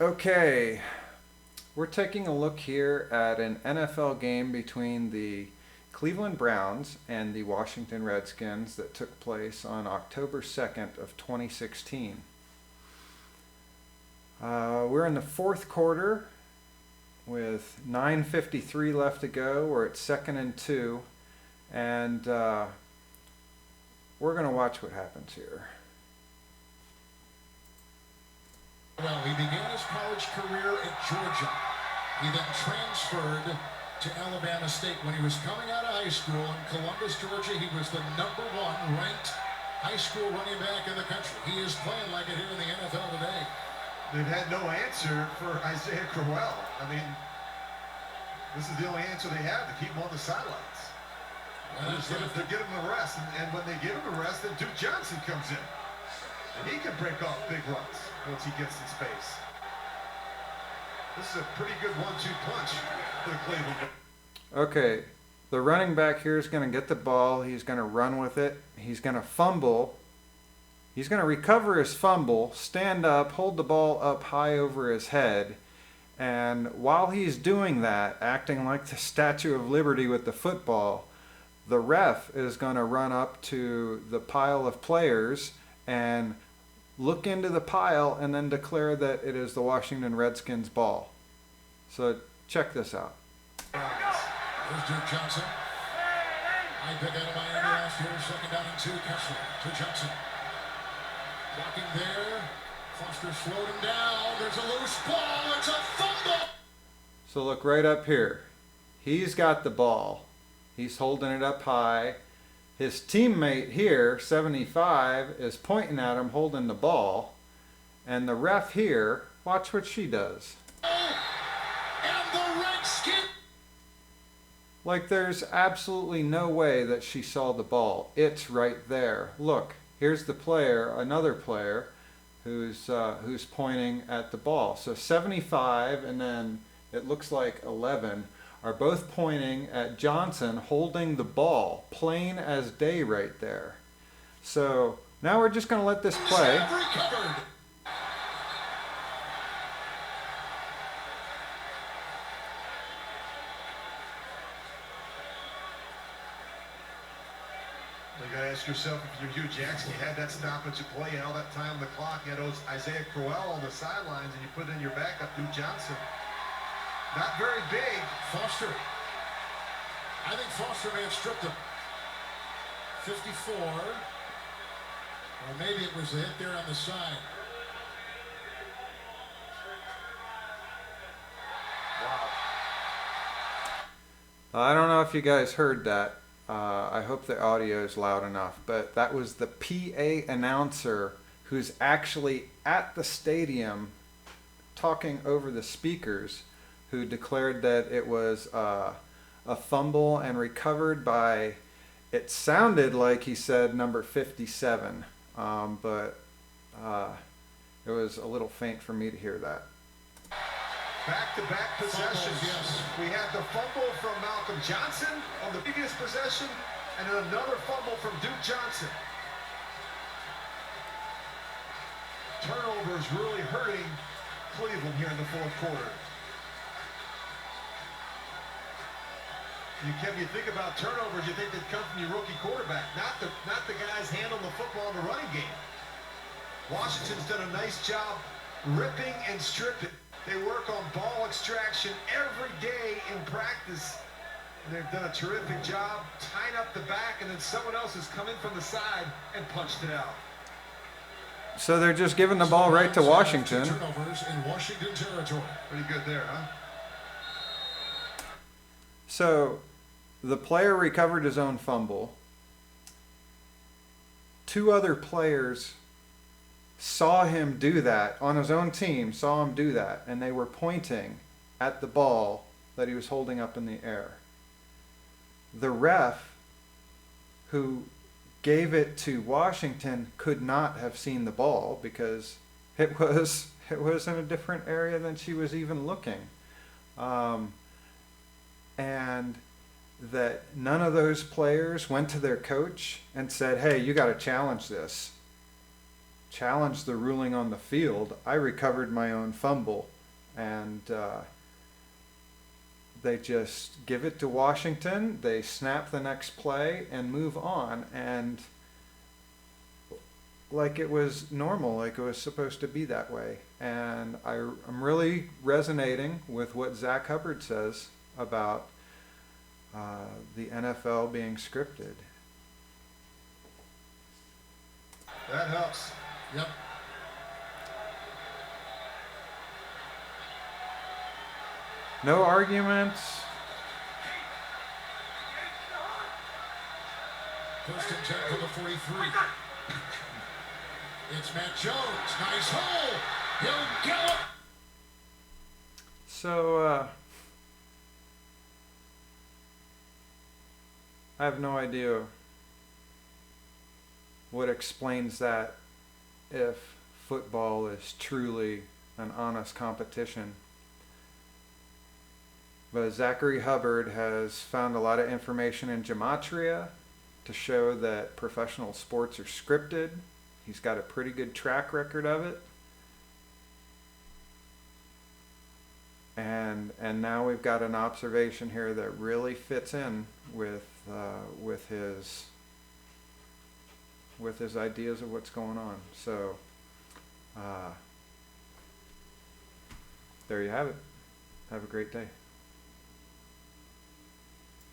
Okay, we're taking a look here at an NFL game between the Cleveland Browns and the Washington Redskins that took place on October 2nd of 2016. We're in the fourth quarter with 9:53 left to go. We're at 2nd and 2, and we're going to watch what happens here. Well, he began his college career at Georgia. He then transferred to Alabama State. When he was coming out of high school in Columbus, Georgia, he was the #1 ranked high school running back in the country. He is playing like it here in the NFL today. They've had no answer for Isaiah Crowell. I mean, this is the only answer they have to keep him on the sidelines. Well, they're giving him a rest, and when they give him a rest, then Duke Johnson comes in. And he can break off big runs once he gets in space. This is a pretty good 1-2 punch for the Cleveland. Okay, the running back here is going to get the ball. He's going to run with it. He's going to fumble. He's going to recover his fumble, stand up, hold the ball up high over his head. And while he's doing that, acting like the Statue of Liberty with the football, the ref is going to run up to the pile of players and look into the pile and then declare that it is the Washington Redskins ball. So check this out. There's Duke Johnson. I pick out of Miami last year, 2nd down and 2. Kessler to Johnson. Blocking there. Foster slowed him down. There's a loose ball. It's a fumble. So look right up here. He's got the ball. He's holding it up high. His teammate here, 75, is pointing at him holding the ball. And the ref here, watch what she does. And the Redskins. Like there's absolutely no way that she saw the ball. It's right there. Look, here's the player, another player, who's pointing at the ball. So 75 and then it looks like 11 are both pointing at Johnson holding the ball, plain as day right there. So now we're just going to let this play. You got to ask yourself, if you're Hugh Jackson, you had that stoppage of play and all that time on the clock, you had Isaiah Crowell on the sidelines, and you put in your backup, Duke Johnson. Not very big. Foster. I think Foster may have stripped him. 54. Or maybe it was a hit there on the side. Wow. I don't know if you guys heard that. I hope the audio is loud enough, but that was the PA announcer who's actually at the stadium talking over the speakers, who declared that it was a fumble and recovered by, it sounded like he said number 57, but it was a little faint for me to hear that. Back-to-back possessions. Yes. We had the fumble from Malcolm Johnson on the previous possession, and then another fumble from Duke Johnson. Turnovers really hurting Cleveland here in the fourth quarter. You think about turnovers, you think they'd come from your rookie quarterback, not the guys handling the football in the running game. Washington's done a nice job ripping and stripping. They work on ball extraction every day in practice, and they've done a terrific job tying up the back, and then someone else has come in from the side and punched it out. So they're just giving the ball right to Washington. Turnovers in Washington territory. Pretty good there, huh? So the player recovered his own fumble. Two other players saw him do that on his own team, saw him do that, and they were pointing at the ball that he was holding up in the air. The ref who gave it to Washington could not have seen the ball because it was in a different area than she was even looking. And that none of those players went to their coach and said, hey, you got to challenge this. challenge the ruling on the field. I recovered my own fumble, and they just give it to Washington. They snap the next play and move on, and like it was normal, like it was supposed to be that way. And I'm really resonating with what Zach Hubbard says about the NFL being scripted. That helps. Yep. No arguments. First and 10 for the 43. It's Matt Jones. Nice hole. He'll gallop. So, I have no idea what explains that if football is truly an honest competition. But Zachary Hubbard has found a lot of information in gematria to show that professional sports are scripted. He's got a pretty good track record of it. And now we've got an observation here that really fits in with his ideas of what's going on. So there you have it. Have a great day.